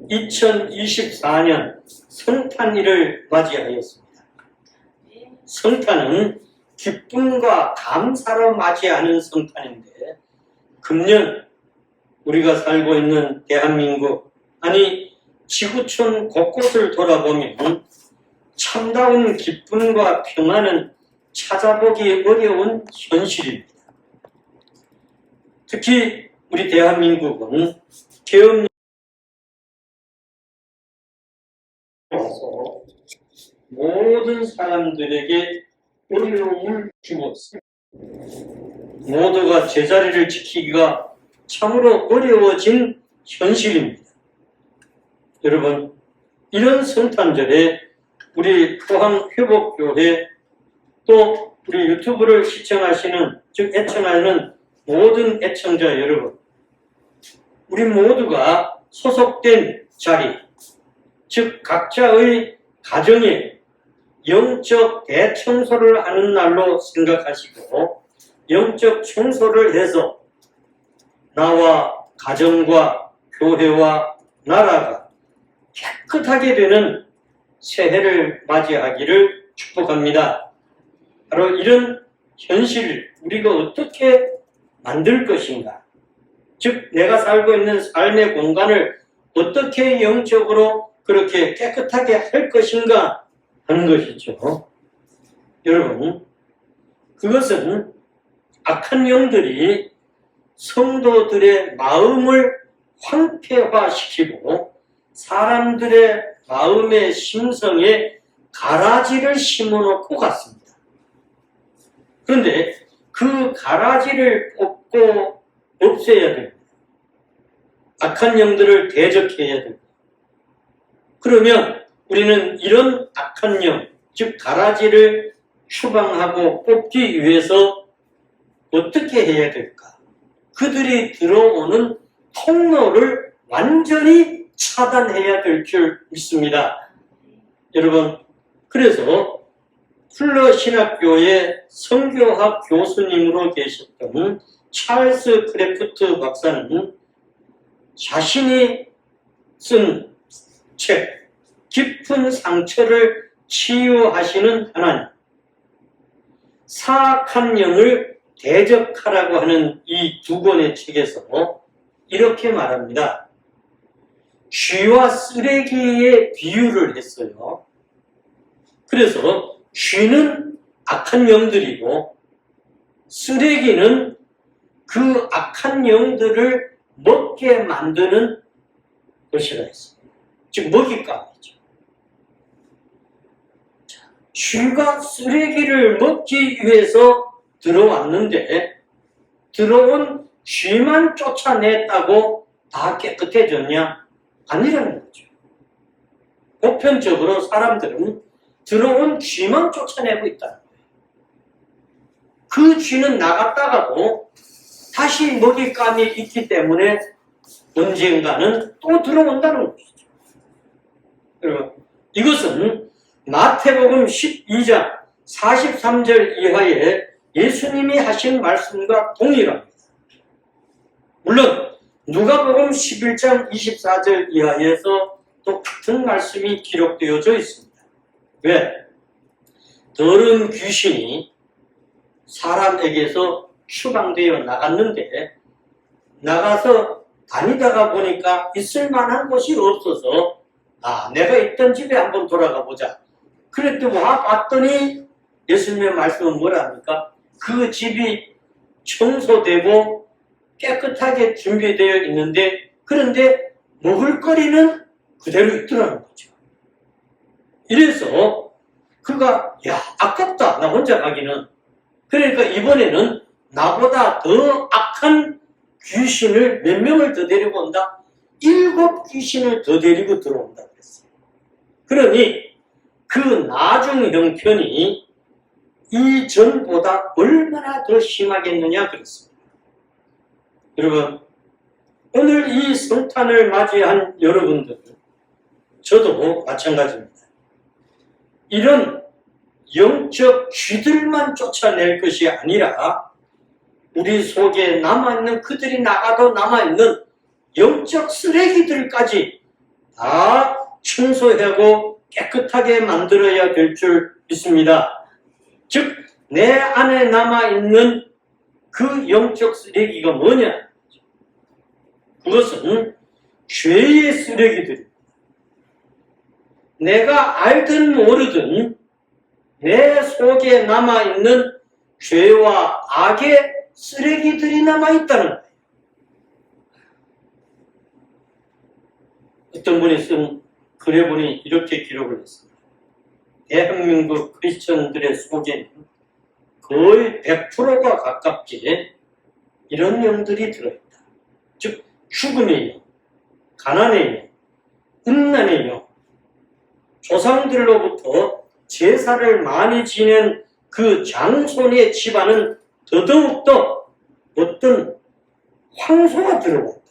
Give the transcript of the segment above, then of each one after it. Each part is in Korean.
2024년 성탄일을 맞이하였습니다. 성탄은 기쁨과 감사로 맞이하는 성탄인데, 금년 우리가 살고 있는 대한민국, 아니 지구촌 곳곳을 돌아보면 참다운 기쁨과 평안은 찾아보기 어려운 현실입니다. 특히 우리 대한민국은 계엄 모든 사람들에게 어려움을 주고 있습니다. 모두가 제자리를 지키기가 참으로 어려워진 현실입니다. 여러분, 이런 성탄절에 우리 포항회복교회, 또 우리 유튜브를 시청하시는, 즉 애청하는 모든 애청자 여러분, 우리 모두가 소속된 자리, 즉 각자의 가정에 영적 대청소를 하는 날로 생각하시고, 영적 청소를 해서 나와 가정과 교회와 나라가 깨끗하게 되는 새해를 맞이하기를 축복합니다. 바로 이런 현실을 우리가 어떻게 만들 것인가, 즉 내가 살고 있는 삶의 공간을 어떻게 영적으로 그렇게 깨끗하게 할 것인가 하는 것이죠. 여러분, 그것은 악한 영들이 성도들의 마음을 황폐화시키고 사람들의 마음의 심성에 가라지를 심어놓고 갔습니다. 그런데 그 가라지를 뽑고 없애야 됩니다. 악한 영들을 대적해야 됩니다. 그러면 우리는 이런 악한 영, 즉 가라지를 추방하고 뽑기 위해서 어떻게 해야 될까? 그들이 들어오는 통로를 완전히 차단해야 될 줄 믿습니다. 여러분, 그래서 풀러 신학교의 성교학 교수님으로 계셨던 찰스 크래프트 박사는 자신이 쓴 책, 깊은 상처를 치유하시는 하나님, 사악한 영을 대적하라고 하는 이 두 권의 책에서 이렇게 말합니다. 쥐와 쓰레기의 비유를 했어요. 그래서 쥐는 악한 영들이고 쓰레기는 그 악한 영들을 먹게 만드는 것이라 했습니다. 즉 먹잇감이죠. 쥐가 쓰레기를 먹기 위해서 들어왔는데 들어온 쥐만 쫓아냈다고 다 깨끗해졌냐? 아니라는 거죠. 보편적으로 사람들은 들어온 쥐만 쫓아내고 있다는 거예요. 그 쥐는 나갔다가도 다시 먹잇감이 있기 때문에 언젠가는 또 들어온다는 것이죠. 여러분, 이것은 마태복음 12장 43절 이하에 예수님이 하신 말씀과 동일합니다. 물론 누가복음 11장 24절 이하에서 또 같은 말씀이 기록되어져 있습니다. 왜? 더러운 귀신이 사람에게서 추방되어 나갔는데 나가서 다니다가 보니까 있을 만한 곳이 없어서 내가 있던 집에 한번 돌아가 보자. 그랬더니 봤더니 예수님의 말씀은 뭐라 합니까? 그 집이 청소되고 깨끗하게 준비되어 있는데 그런데 먹을거리는 그대로 있더라는 거죠. 이래서 그가 아깝다. 나 혼자 가기는. 그러니까 이번에는 나보다 더 악한 귀신을 몇 명을 더 데리고 온다? 7 귀신을 더 데리고 들어온다 그랬어요. 그러니 그 나중 형편이 이전보다 얼마나 더 심하겠느냐 그랬습니다. 여러분, 오늘 이 성탄을 맞이한 여러분들, 저도 마찬가지입니다. 이런 영적 쥐들만 쫓아낼 것이 아니라 우리 속에 남아있는, 그들이 나가도 남아있는 영적 쓰레기들까지 다 청소하고 깨끗하게 만들어야 될 줄 믿습니다. 즉, 내 안에 남아있는 그 영적 쓰레기가 뭐냐? 그것은 죄의 쓰레기들입니다. 내가 알든 모르든 내 속에 남아있는 죄와 악의 쓰레기들이 남아있다는 거예요. 어떤 분이 쓴 글에 보니 이렇게 기록을 했습니다. 대한민국 크리스천들의 속에는 거의 100%가 가깝게 이런 영들이 들어있다. 즉, 죽음의 영, 가난의 영, 음란의 영, 조상들로부터 제사를 많이 지낸 그 장손의 집안은 더더욱더 어떤 황소가 들어왔다.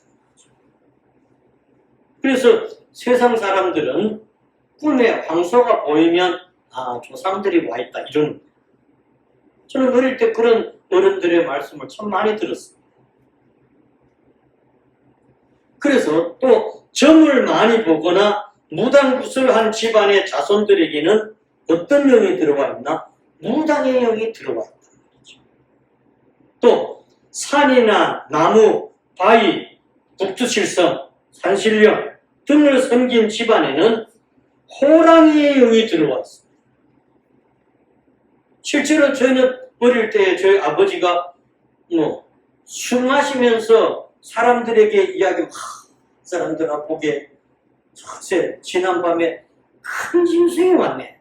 그래서 세상 사람들은 꿈에 황소가 보이면 조상들이 와 있다 이런. 저는 어릴 때 그런 어른들의 말씀을 참 많이 들었습니다. 그래서 또 점을 많이 보거나 무당구슬한 집안의 자손들에게는 어떤 영이 들어와 있나? 무당의 영이 들어와 있다. 또 산이나 나무, 바위, 북두칠성, 산신령 등을 섬긴 집안에는 호랑이의 영이 들어와 있습니다. 실제로 저희는 어릴 때 저희 아버지가 술 마시면서 사람들에게 이야기하고 사람들아 보게 지난밤에 큰 짐승이 왔네.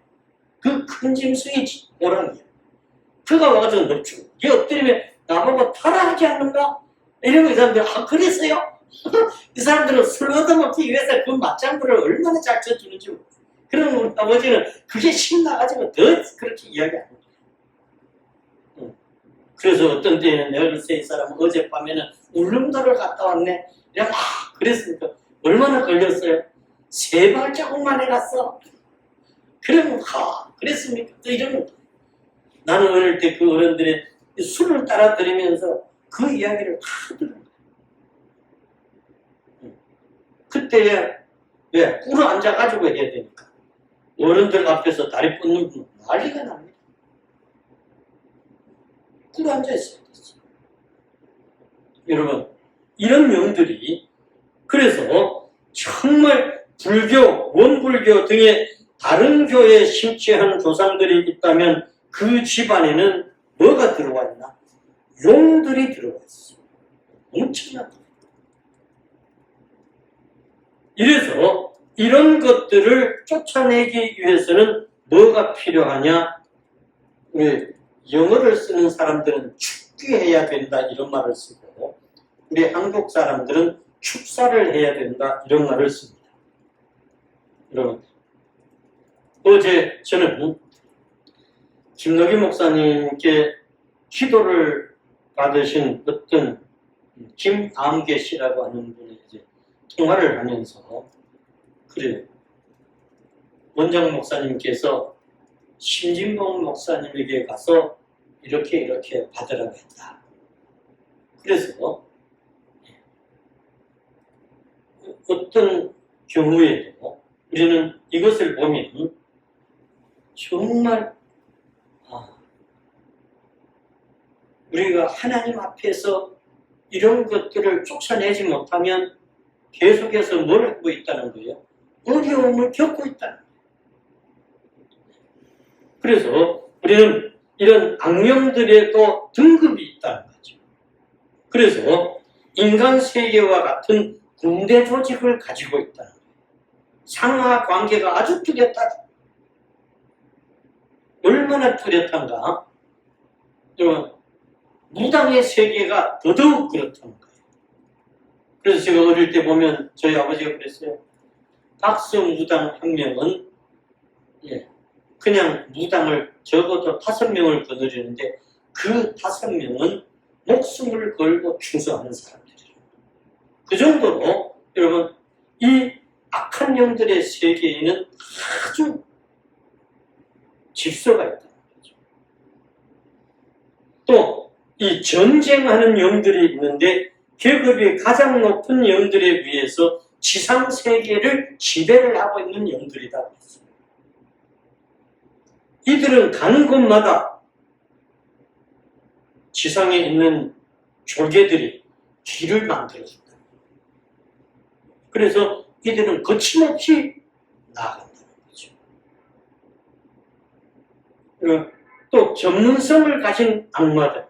그 큰 짐승이 호랑이야. 그가 와서 넙죽. 얘 엎드리면 나보고 타라 하지 않는가? 이러고 이 사람들 그랬어요? 이 사람들은 술 얻어먹기 위해서 그 맞장구를 얼마나 잘 쳐주는지. 그럼 우리 아버지는 그게 신나가지고 더 그렇게 이야기합니다. 그래서 어떤 때에는 내가 글쎄 이 사람은 어젯밤에는 울릉도를 갔다 왔네. 그랬으니까 얼마나 걸렸어요? 3발자국만 해갔어. 그러면 그랬습니까? 또 이러면 나는 어릴 때 그 어른들의 술을 따라 들으면서 그 이야기를 다 들어요. 그때 왜 꿇어 앉아가지고 해야 되니까 어른들 앞에서 다리 뻗는 분 난리가 납니다. 꿇어 앉아 있어야 됐어요. 여러분, 이런 영들이 그래서 정말 불교, 원불교 등의 다른 교회에 심취한 조상들이 있다면 그 집안에는 뭐가 들어와 있나? 용들이 들어와 있어요. 엄청난 거예요. 이래서 이런 것들을 쫓아내기 위해서는 뭐가 필요하냐? 우리 영어를 쓰는 사람들은 축기해야 된다 이런 말을 쓰고 우리 한국 사람들은 축사를 해야 된다 이런 말을 씁니다. 여러분, 어제 저는 김노기 목사님께 기도를 받으신 어떤 김암계 씨라고 하는 분이 이제 통화를 하면서 그래요. 원장 목사님께서 심진봉 목사님에게 가서 이렇게 받으라고 했다. 그래서 어떤 경우에도 우리는 이것을 보면 정말 우리가 하나님 앞에서 이런 것들을 쫓아내지 못하면 계속해서 뭘 하고 있다는 거예요? 어려움을 겪고 있다는 거예요. 그래서 우리는 이런 악령들에도 등급이 있다는 거죠. 그래서 인간 세계와 같은 군대 조직을 가지고 있다는 거예요. 상하 관계가 아주 뚜렷하다. 얼마나 뚜렷한가? 무당의 세계가 더더욱 그렇다는 거예요. 그래서 제가 어릴 때 보면 저희 아버지가 그랬어요. 박스 무당 한 명은 그냥 무당을 적어도 5명을 거느리는데 그 5명은 목숨을 걸고 충성하는 사람들이에요. 그 정도로 여러분 이 악한 영들의 세계에는 아주 질서가 있다는 거죠. 또 이 전쟁하는 영들이 있는데 계급이 가장 높은 영들에 비해서 지상 세계를 지배를 하고 있는 영들이다 그랬어요. 이들은 가는 곳마다 지상에 있는 조개들이 길을 만들어준다. 그래서 이들은 거침없이 나아간다는 거죠. 또 전문성을 가진 악마들,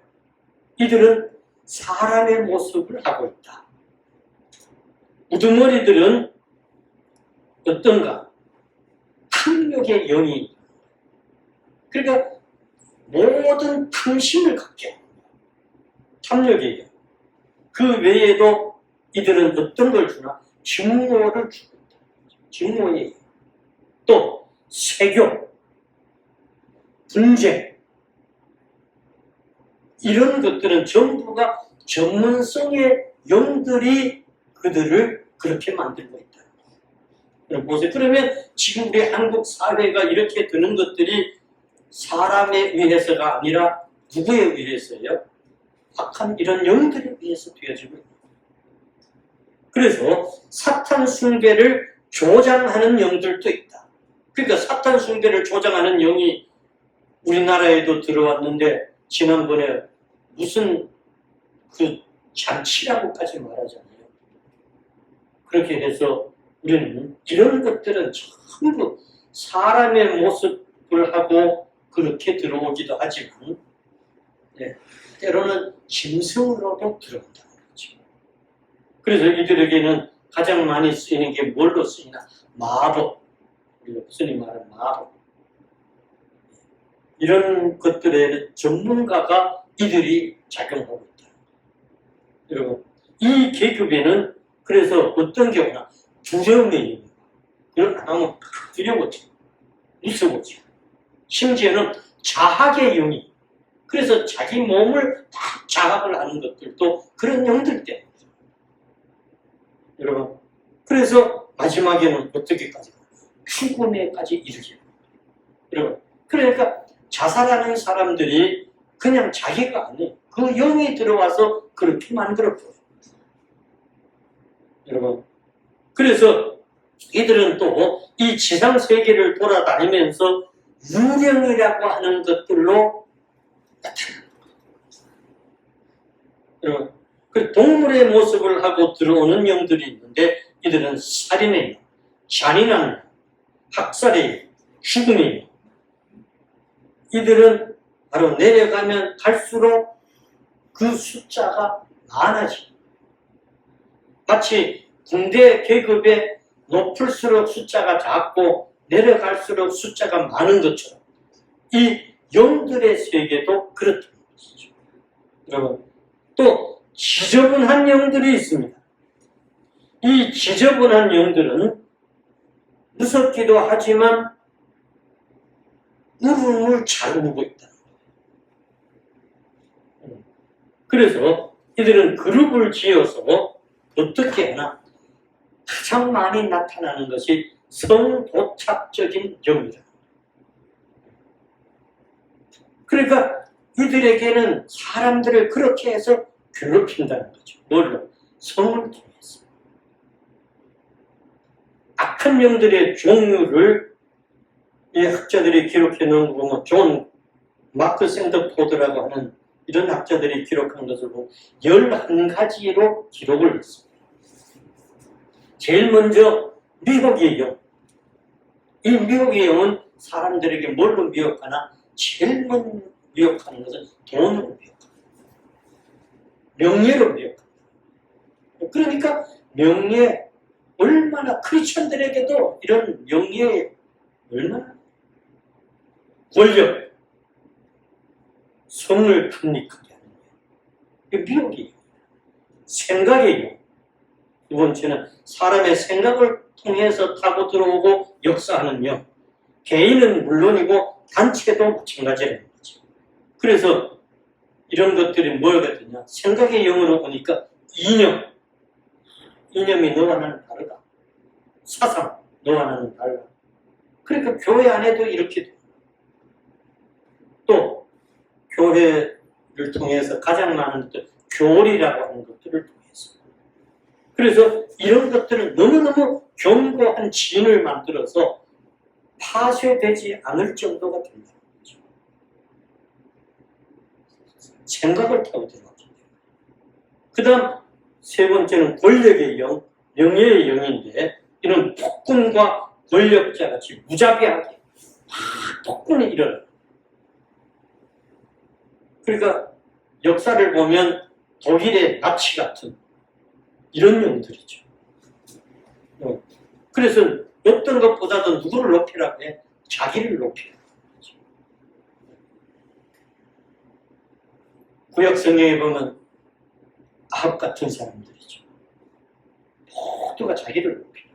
이들은 사람의 모습을 하고 있다. 우두머리들은 어떤가? 탐욕의 영이, 그러니까 모든 탐심을 갖게 합니다. 탐욕의 영. 그 외에도 이들은 어떤 걸 주나? 증오를 주고 있다. 증오의 영. 또 세교, 분쟁, 이런 것들은 전부가 전문성의 영들이 그들을 그렇게 만들고 있다. 보세요. 그러면 지금 우리 한국 사회가 이렇게 되는 것들이 사람에 의해서가 아니라 누구에 의해서요? 악한 이런 영들에 의해서 되어지고 있다. 그래서 사탄 숭배를 조장하는 영들도 있다. 그러니까 사탄 숭배를 조장하는 영이 우리나라에도 들어왔는데 지난번에 무슨 그 잔치라고까지 말하잖아요. 그렇게 해서 우리는 이런 것들은 전부 사람의 모습을 하고 그렇게 들어오기도 하지만 때로는 짐승으로도 들어온다는 거죠. 그래서 이들에게는 가장 많이 쓰이는 게 뭘로 쓰이나? 마법. 우리가 무슨 말은 마법. 이런 것들에 전문가가 이들이 작용하고 있다. 여러분, 이 계급에는 그래서 어떤 경우나 두려움의 영이, 이런 안 하면 두려워지, 무서워지. 심지어는 자학의 영이, 그래서 자기 몸을 다 자학을 하는 것들도 그런 영들 때문이죠. 여러분, 그래서 마지막에는 어떻게까지? 죽음에까지 이르게. 여러분, 그러니까 자살하는 사람들이 그냥 자기가 아니에요. 그 영이 들어와서 그렇게 만들었고요. 여러분, 그래서 이들은 또 이 지상 세계를 돌아다니면서 유령이라고 하는 것들로 나타납니다. 여러분, 그 동물의 모습을 하고 들어오는 영들이 있는데 이들은 살인의 영, 잔인한 영, 학살의 영, 죽음의 영. 이들은 바로 내려가면 갈수록 그 숫자가 많아집니다. 마치 군대 계급에 높을수록 숫자가 작고 내려갈수록 숫자가 많은 것처럼 이 영들의 세계도 그렇다는 것이죠. 여러분, 또 지저분한 영들이 있습니다. 이 지저분한 영들은 무섭기도 하지만 울음을 잘 울고 있다. 그래서 이들은 그룹을 지어서 어떻게 하나? 가장 많이 나타나는 것이 성도착적인 영이다. 그러니까 이들에게는 사람들을 그렇게 해서 괴롭힌다는 거죠. 뭘로? 성을 통해서. 악한 영들의 종류를 이 학자들이 기록해 놓은 거 보면 존 마크 샌더포드라고 하는 이런 학자들이 기록한 것을 보면 11가지로 기록을 했습니다. 제일 먼저 미혹의 영. 이 미혹의 영은 사람들에게 뭘로 미혹하나? 제일 먼저 미혹하는 것은 돈으로 미혹합니다. 명예로 미혹합니다. 그러니까 명예, 얼마나 크리스천들에게도 이런 명예 얼마나 권력, 성을 탐닉하게 하는 거예요. 이게 미혹이에요. 생각의 영. 두 번째는 사람의 생각을 통해서 타고 들어오고 역사하는 영. 개인은 물론이고 단체도 마찬가지라는 거죠. 그래서 이런 것들이 뭐가 되냐? 생각의 영으로 보니까 이념. 이념이 너와 나는 다르다. 사상, 너와 나는 달라. 그러니까 교회 안에도 이렇게 돼요. 또 교회를 통해서 가장 많은 것들, 교리라고 하는 것들을 통해서 그래서 이런 것들은 너무너무 견고한 진을 만들어서 파쇄되지 않을 정도가 된다는 거죠. 생각을 타고 들어가죠. 그 다음 세 번째는 권력의 영, 명예의 영인데, 이런 폭군과 권력자 같이 무자비하게 폭군이 일어나요. 그러니까 역사를 보면 독일의 나치 같은 이런 영들이죠. 그래서 어떤 것보다도 누구를 높이라고 해? 자기를 높이라고 하죠. 구약 성경에 보면 아합 같은 사람들이죠. 모두가 자기를 높이라.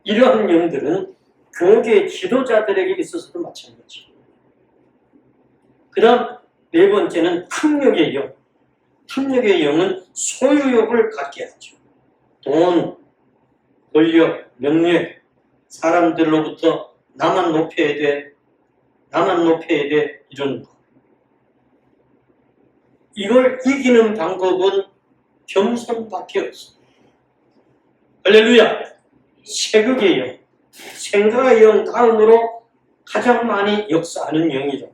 이러한 영들은 교계 지도자들에게 있어서도 마찬가지예요. 그 다음 네 번째는 탐욕의 영. 탐욕의 영은 소유욕을 갖게 하죠. 돈, 권력, 명예, 사람들로부터 나만 높여야 돼, 나만 높여야 돼, 이런 거. 이걸 이기는 방법은 겸손밖에 없어. 할렐루야! 세극의 영, 생각의 영 다음으로 가장 많이 역사하는 영이죠.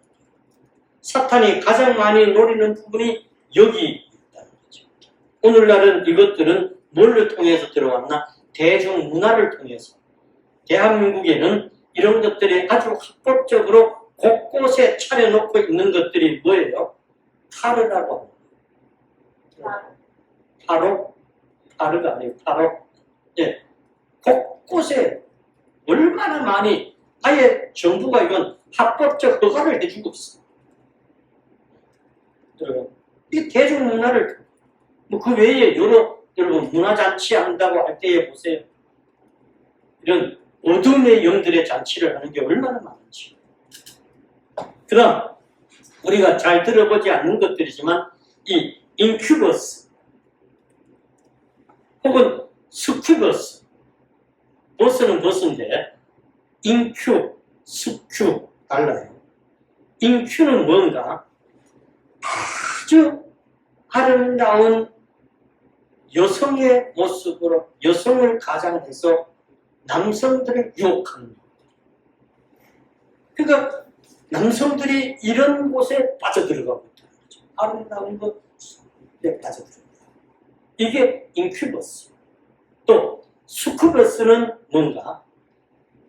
사탄이 가장 많이 노리는 부분이 여기 있다는 거죠. 오늘날은 이것들은 뭘로 통해서 들어왔나? 대중문화를 통해서. 대한민국에는 이런 것들이 아주 합법적으로 곳곳에 차려놓고 있는 것들이 뭐예요? 타르라고 합니다. 타로? 타르가 아니고 타로. 예. 곳곳에 얼마나 많이, 아예 정부가 이건 합법적 허가를 해주고 있어. 여러분, 이 대중문화를, 뭐 그 외에 여러분 문화잔치 한다고 할 때에 보세요. 이런 어둠의 영들의 잔치를 하는 게 얼마나 많은지. 그 다음, 우리가 잘 들어보지 않는 것들이지만, 이 인큐버스, 혹은 스큐버스, 버스는 버스인데, 인큐, 스큐, 달라요. 인큐는 뭔가? 아주 아름다운 여성의 모습으로 여성을 가장해서 남성들을 유혹하는 거예요. 그러니까 남성들이 이런 곳에 빠져들어가고 있다는 거죠. 아름다운 것에 빠져들어가고. 이게 인큐버스. 또 수쿠버스는 뭔가?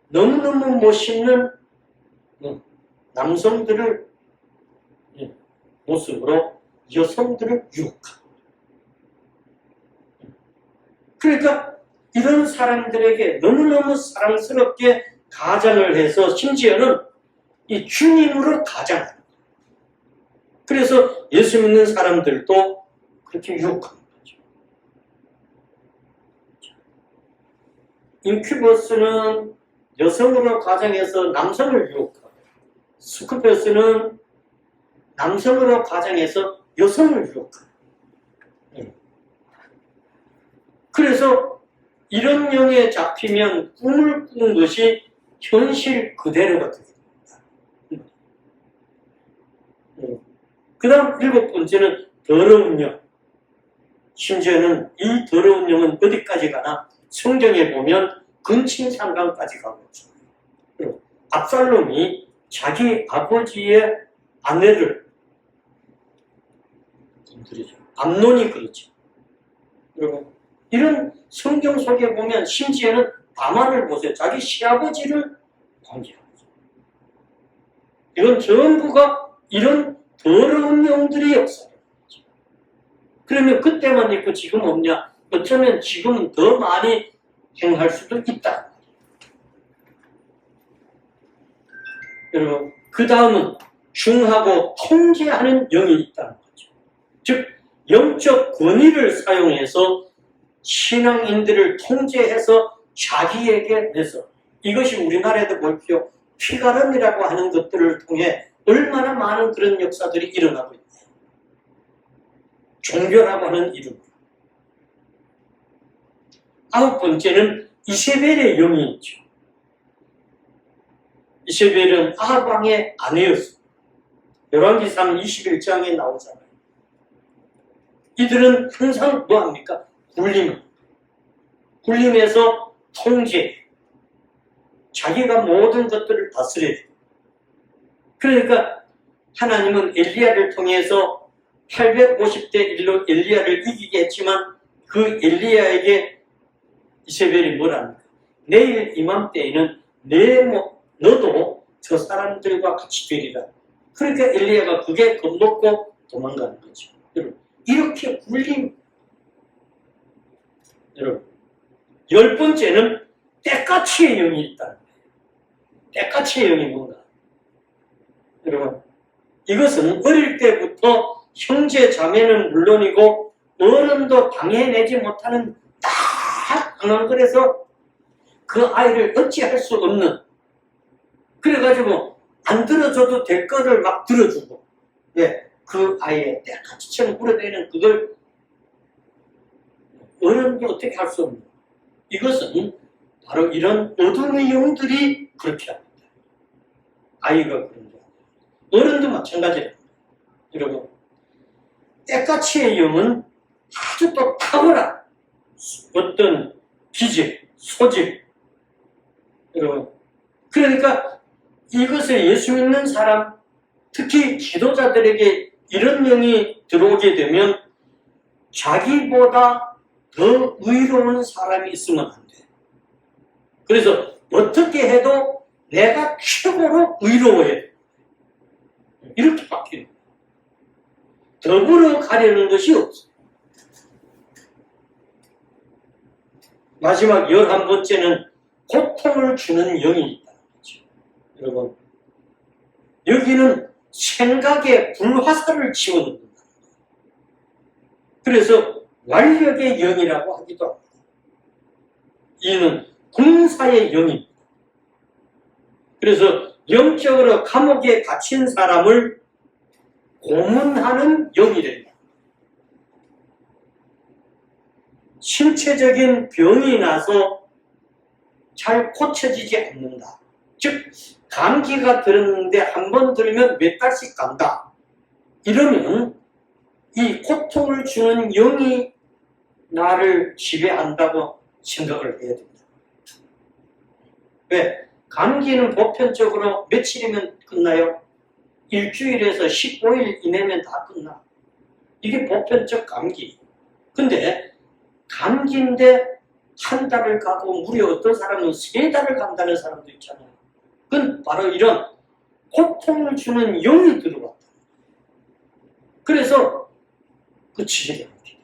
너무너무 멋있는 남성들을 모습으로 여성들을 유혹하고. 그러니까 이런 사람들에게 너무너무 사랑스럽게 가장을 해서 심지어는 이 주님으로 가장하는 거예요. 그래서 예수 믿는 사람들도 그렇게 유혹하는 거죠. 인큐버스는 여성으로 가장해서 남성을 유혹하고, 스쿠버스는 남성으로 가장해서 여성을 유혹하고. 그래서 이런 영에 잡히면 꿈을 꾸는 것이 현실 그대로가 됩니다. 그 다음 일곱 번째는 더러운 영. 심지어는 이 더러운 영은 어디까지 가나? 성경에 보면 근친상간까지 가고 있어요. 압살롬이 자기 아버지의 아내를 건드리죠. 암논이 그렇죠. 그리고 이런 성경 속에 보면 심지어는 다말을 보세요. 자기 시아버지를 관계하죠. 이건 전부가 이런 더러운 영들의 역사예요. 그러면 그때만 있고 지금 없냐? 어쩌면 지금은 더 많이 행할 수도 있다. 여러분, 그 다음은 중하고 통제하는 영이 있다는 거죠. 즉, 영적 권위를 사용해서 신앙인들을 통제해서 자기에게 내서, 이것이 우리나라에도 볼게요. 피가름이라고 하는 것들을 통해 얼마나 많은 그런 역사들이 일어나고 있네요. 종교라고 하는 이름으로. 아홉 번째는 이세벨의 영이 있죠. 이세벨은 아합 왕의 아내였습니다. 열왕기상 21장에 나오잖아요. 이들은 항상 뭐합니까? 군림해서 통제, 자기가 모든 것들을 다스려야 돼요. 그러니까 하나님은 엘리야를 통해서 850대 1로 엘리야를 이기게 했지만 그 엘리야에게 이세벨이 뭐랍니까? 내일 이맘때에는 너도 저 사람들과 같이 되리라. 그러니까 엘리야가 그게 겁먹고 도망가는 거죠. 여러분, 이렇게 굴림. 여러분, 10번째는 때까치의 영이 있다는 거예요. 때까치의 영이 뭔가? 여러분, 이것은 어릴 때부터 형제 자매는 물론이고 어른도 방해내지 못하는 딱 강한 거라서 그 아이를 어찌할 수 없는, 그래가지고 안 들어줘도 될 거를 막 들어주고, 그 아이의 때까치처럼 물어대는 그걸 어른도 어떻게 할 수 없는, 이것은 바로 이런 어둠의 영들이 그렇게 합니다. 아이가 그런 거. 어른도 마찬가지입니다. 여러분, 때까치의 영은 아주 또 탁월한 어떤 기질, 소질. 여러분, 그러니까 이것을 예수 믿는 사람, 특히 기도자들에게 이런 영이 들어오게 되면 자기보다 더 의로운 사람이 있으면 안 돼. 그래서 어떻게 해도 내가 최고로 의로워야 돼. 이렇게 바뀌는 거예요. 더불어 가려는 것이 없어요. 마지막 11번째는 고통을 주는 영이 있다는 거죠. 여러분, 여기는 생각에 불화살을 집어넣는다. 그래서 완력의 영이라고 하기도 합니다. 이는 군사의 영입니다. 그래서 영적으로 감옥에 갇힌 사람을 고문하는 영이 된다. 신체적인 병이 나서 잘 고쳐지지 않는다. 즉, 감기가 들었는데 한 번 들면 몇 달씩 간다. 이러면 이 고통을 주는 영이 나를 지배한다고 생각을 해야 됩니다. 왜? 감기는 보편적으로 며칠이면 끝나요? 일주일에서 15일 이내면 다 끝나. 이게 보편적 감기. 근데 감기인데 한 달을 가고 무려 어떤 사람은 3달을 간다는 사람도 있잖아요. 그건 바로 이런 고통을 주는 영이 들어왔다. 그래서 그치지 않게.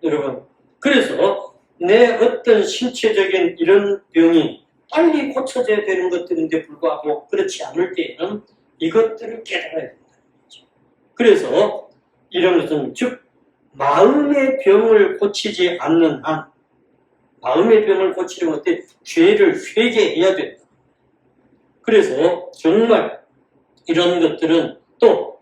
여러분, 그래서 내 어떤 신체적인 이런 병이 빨리 고쳐져야 되는 것들인데 불구하고 그렇지 않을 때에는 이것들을 깨달아야 된다는 거죠. 그래서 이런 것은 즉 마음의 병을 고치지 않는 한, 마음의 병을 고치려면 어때? 죄를 회개해야 된다. 그래서 정말 이런 것들은 또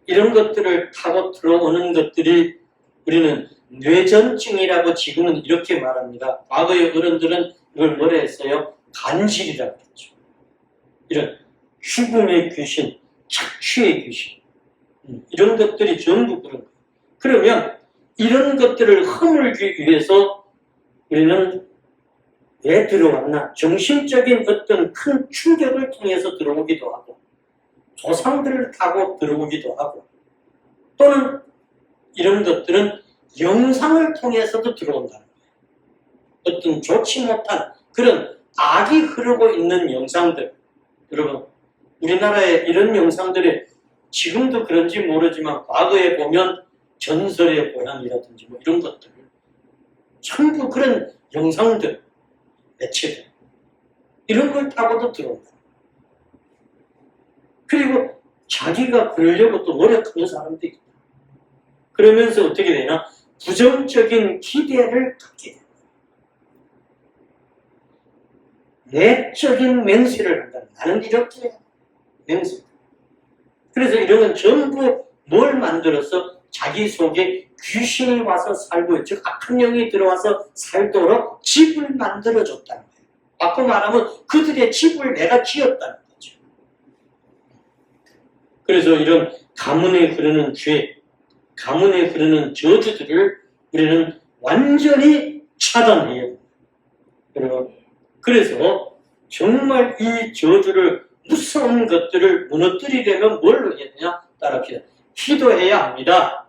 이런 것들을 타고 들어오는 것들이 우리는 뇌전증이라고 지금은 이렇게 말합니다. 과거의 어른들은 이걸 뭐라 했어요? 간질이라고 했죠. 이런 죽음의 귀신, 착취의 귀신, 이런 것들이 전부 그런 거예요. 그러면 이런 것들을 허물기 위해서 우리는 왜 들어왔나? 정신적인 어떤 큰 충격을 통해서 들어오기도 하고, 조상들을 타고 들어오기도 하고, 또는 이런 것들은 영상을 통해서도 들어온다는 거예요. 어떤 좋지 못한 그런 악이 흐르고 있는 영상들. 여러분, 우리나라에 이런 영상들이 지금도 그런지 모르지만 과거에 보면 전설의 고향이라든지 뭐 이런 것들, 전부 그런 영상들, 매체들, 이런 걸 타고도 들어온다. 그리고 자기가 그러려고 또 노력하는 사람도 있다. 그러면서 어떻게 되나? 부정적인 기대를 갖게 된다. 내적인 맹세를 한다. 나는 이렇게 맹세. 그래서 이런 건 전부 뭘 만들어서 자기 속에 귀신이 와서 살고, 즉 악한 영이 들어와서 살도록 집을 만들어줬다는 거예요. 바꿔 말하면 그들의 집을 내가 지었다는 거죠. 그래서 이런 가문에 흐르는 죄, 가문에 흐르는 저주들을 우리는 완전히 차단해야 됩니다. 여러분, 그래서 정말 이 저주를 무서운 것들을 무너뜨리려면 뭘로 해야 되냐? 따라합시다. 기도해야 합니다.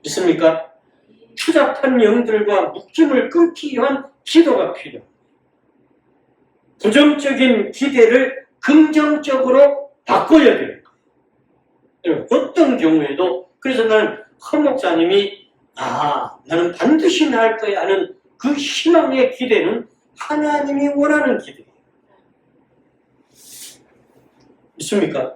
믿습니까? 추잡한 영들과 묶임을 끊기 위한 기도가 필요합니다. 부정적인 기대를 긍정적으로 바꿔야 됩니다. 어떤 경우에도 그래서 나는 허 목사님이 나는 반드시 날 거야 하는 그 희망의 기대는 하나님이 원하는 기대예요. 믿습니까?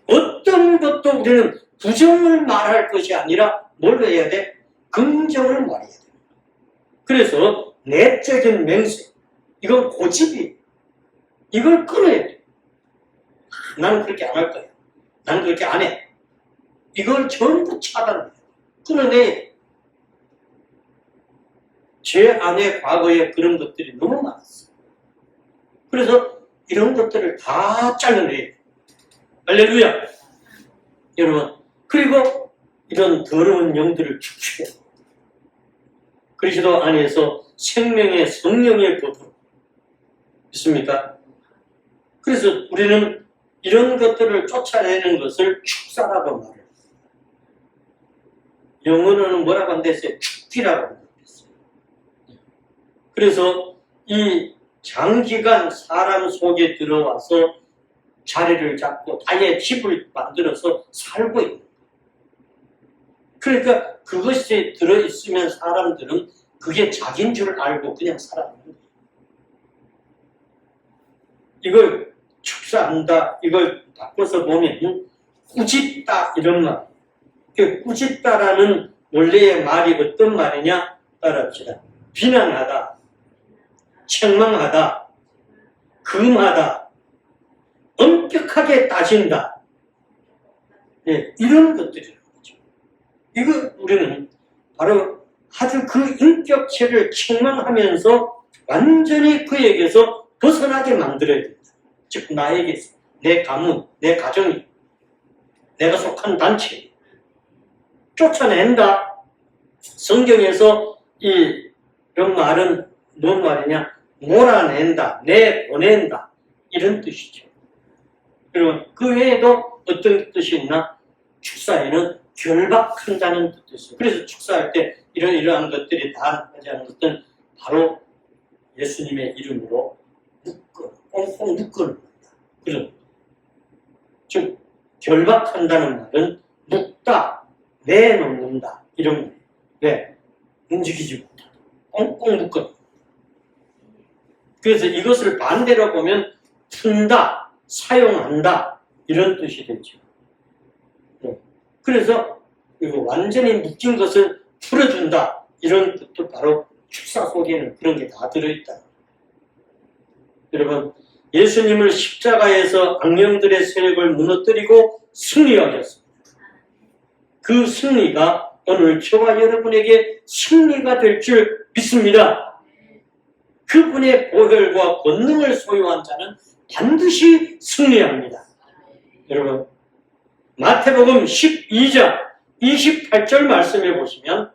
어떤 것도 우리는 부정을 말할 것이 아니라 뭘 해야 돼? 긍정을 말해야 돼. 그래서 내적인 맹세, 이건 고집이, 이걸 끊어야 돼. 나는 그렇게 안 할 거야. 나는 그렇게 안 해. 이걸 전부 차단해. 끊어내. 제 안에 과거에 그런 것들이 너무 많았어. 그래서 이런 것들을 다 잘라내야 돼. 할렐루야. 여러분, 그리고 이런 더러운 영들을 축축해. 그리스도 안에서 생명의 성령의 법으로. 믿습니까? 그래서 우리는 이런 것들을 쫓아내는 것을 축사라고 말해요. 영어로는 뭐라고 한댔어요? 축기라고 말했어요. 그래서 이 장기간 사람 속에 들어와서 자리를 잡고 아예 집을 만들어서 살고 있는 거예요. 그러니까 그것이 들어있으면 사람들은 그게 자기인 줄 알고 그냥 살아가는 거예요. 이걸 축사한다, 이걸 바꿔서 보면 꾸짖다 이런 말. 꾸짖다라는 원래의 말이 어떤 말이냐? 따라합시다. 비난하다, 책망하다, 금하다, 엄격하게 따진다. 이런 것들이라는 거죠. 이거 우리는 바로 아주 그 인격체를 책망하면서 완전히 그에게서 벗어나게 만들어야 됩니다. 즉 나에게서, 내 가문, 내 가정이, 내가 속한 단체 쫓아낸다. 성경에서 이런 말은 뭔 말이냐? 몰아낸다, 내보낸다 이런 뜻이죠. 그리고 그 외에도 어떤 뜻이 있나? 축사에는 결박한다는 뜻도 있어요. 그래서 축사할 때 이러한 것들이 다 하자는 것은 바로 예수님의 이름으로 꽁꽁 묶어놓는다. 그런 즉 결박한다는 말은 묶다, 내놓는다 이런 거예요. 왜? 움직이지 못하다. 꽁꽁 묶어. 그래서 이것을 반대로 보면 푼다, 사용한다 이런 뜻이 되죠. 그래서 이거 완전히 묶인 것을 풀어준다 이런 뜻도 바로 축사 속에는 그런 게 다 들어있다. 여러분, 예수님을 십자가에서 악령들의 세력을 무너뜨리고 승리하셨습니다. 그 승리가 오늘 저와 여러분에게 승리가 될 줄 믿습니다. 그분의 보혈과 권능을 소유한 자는 반드시 승리합니다. 여러분, 마태복음 12장 28절 말씀해 보시면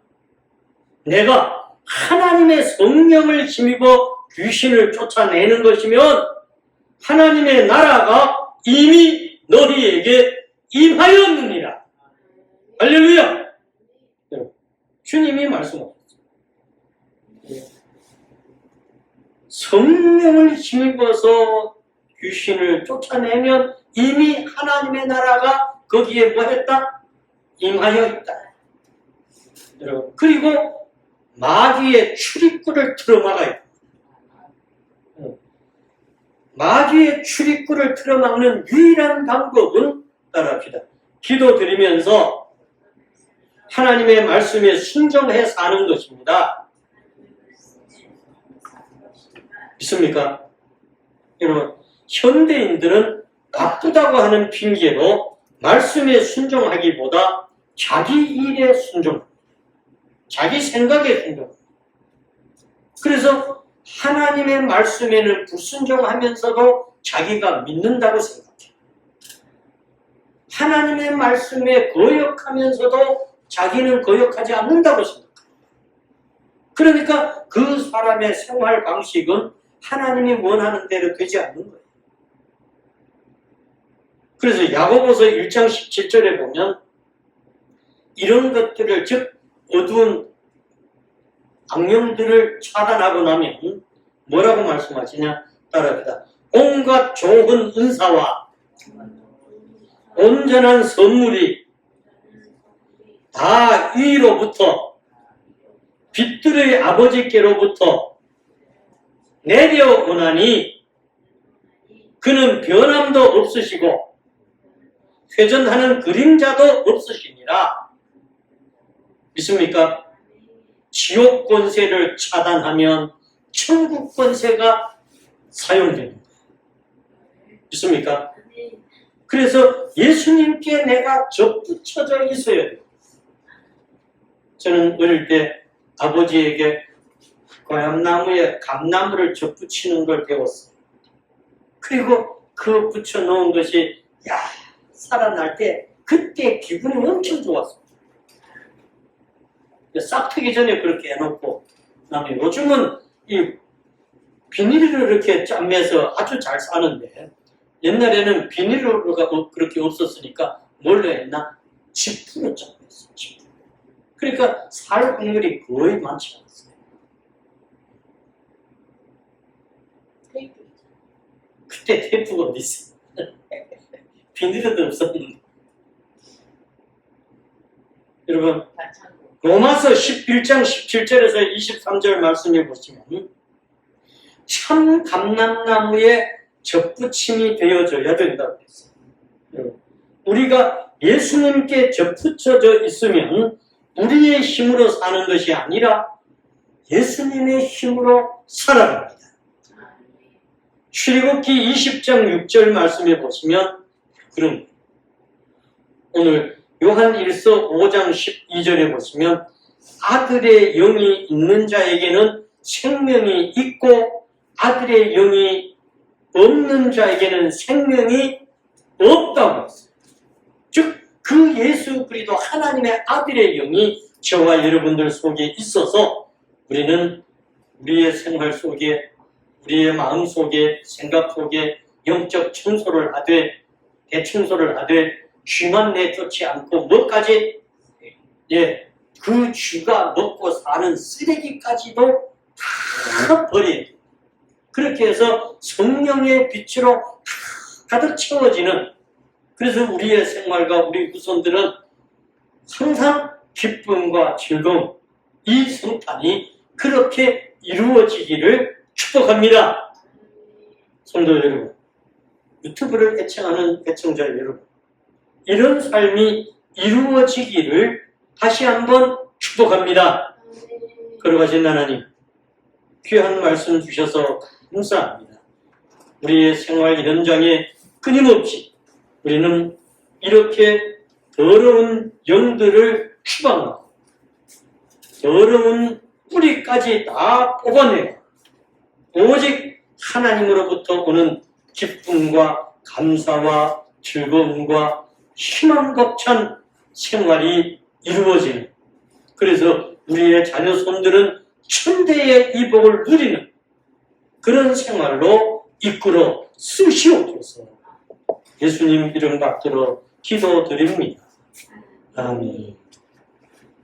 내가 하나님의 성령을 힘입어 귀신을 쫓아내는 것이면 하나님의 나라가 이미 너희에게 임하였느니라. 할렐루야. 주님이 말씀하셨어요. 성령을 힘입어서 귀신을 쫓아내면 이미 하나님의 나라가 거기에 뭐 했다? 임하여 있다. 여러분, 그리고 마귀의 출입구를 틀어막아야 됩니다. 마귀의 출입구를 틀어막는 유일한 방법은 따라합시다. 기도드리면서 하나님의 말씀에 순종해 사는 것입니다. 믿습니까? 여러분, 현대인들은 바쁘다고 하는 핑계로 말씀에 순종하기보다 자기 일에 순종, 자기 생각에 순종. 그래서 하나님의 말씀에는 불순종하면서도 자기가 믿는다고 생각해. 하나님의 말씀에 거역하면서도 자기는 거역하지 않는다고 생각합니다. 그러니까 그 사람의 생활 방식은 하나님이 원하는 대로 되지 않는 거예요. 그래서 야고보서 1장 17절에 보면 이런 것들을, 즉 어두운 악령들을 차단하고 나면 뭐라고 말씀하시냐? 따라합니다. 온갖 좋은 은사와 온전한 선물이 다 위로부터 빛들의 아버지께로부터 내려오나니 그는 변함도 없으시고 회전하는 그림자도 없으시니라. 믿습니까? 지옥 권세를 차단하면 천국 권세가 사용됩니다. 믿습니까? 그래서 예수님께 내가 접붙여져 있어야 돼요. 저는 어릴 때 아버지에게 고향나무에 감나무를 접붙이는 걸 배웠어요. 그리고 그 붙여놓은 것이 살아날 때 그때 기분이 엄청 좋았어요. 싹트기 전에 그렇게 해놓고, 그다음에 요즘은 이 비닐을 이렇게 짬매서 아주 잘 사는데, 옛날에는 비닐로가 그렇게 없었으니까 뭘로 했나? 지프로 짬매서. 그러니까 살 확률이 거의 많지 않았어요. 그때 테이프가 어디 있어요? 비닐도 없었는데. 여러분, 로마서 11장 17절에서 23절 말씀해 보시면 참 감람나무에 접붙임이 되어져야 된다고 했어요. 우리가 예수님께 접붙여져 있으면 우리의 힘으로 사는 것이 아니라 예수님의 힘으로 살아갑니다. 출애굽기 20장 6절 말씀해 보시면 그런 거예요. 오늘 요한 1서 5장 12절에 보시면 아들의 영이 있는 자에게는 생명이 있고 아들의 영이 없는 자에게는 생명이 없다고 했어요. 즉 그 예수 그리스도 하나님의 아들의 영이 저와 여러분들 속에 있어서 우리는 우리의 생활 속에, 우리의 마음 속에, 생각 속에 영적 청소를 하되, 대청소를 하되, 쥐만 내쫓지 않고 뭐까지? 그 쥐가 먹고 사는 쓰레기까지도 다 버려야 돼요. 그렇게 해서 성령의 빛으로 가득 채워지는, 그래서 우리의 생활과 우리 후손들은 항상 기쁨과 즐거움, 이 성탄이 그렇게 이루어지기를 축복합니다. 성도 여러분, 유튜브를 애청하는 애청자 여러분, 이런 삶이 이루어지기를 다시 한번 축복합니다. 걸어가신 하나님, 귀한 말씀 주셔서 감사합니다. 우리의 생활 현장에 끊임없이 우리는 이렇게 더러운 영들을 추방하고 더러운 뿌리까지 다 뽑아내고 오직 하나님으로부터 오는 기쁨과 감사와 즐거움과 희망 벅찬 생활이 이루어지는, 그래서 우리의 자녀 손들은 천대의 이 복을 누리는 그런 생활로 이끌어 쓰시옵소서. 예수님 이름 받들어 기도드립니다. 아멘.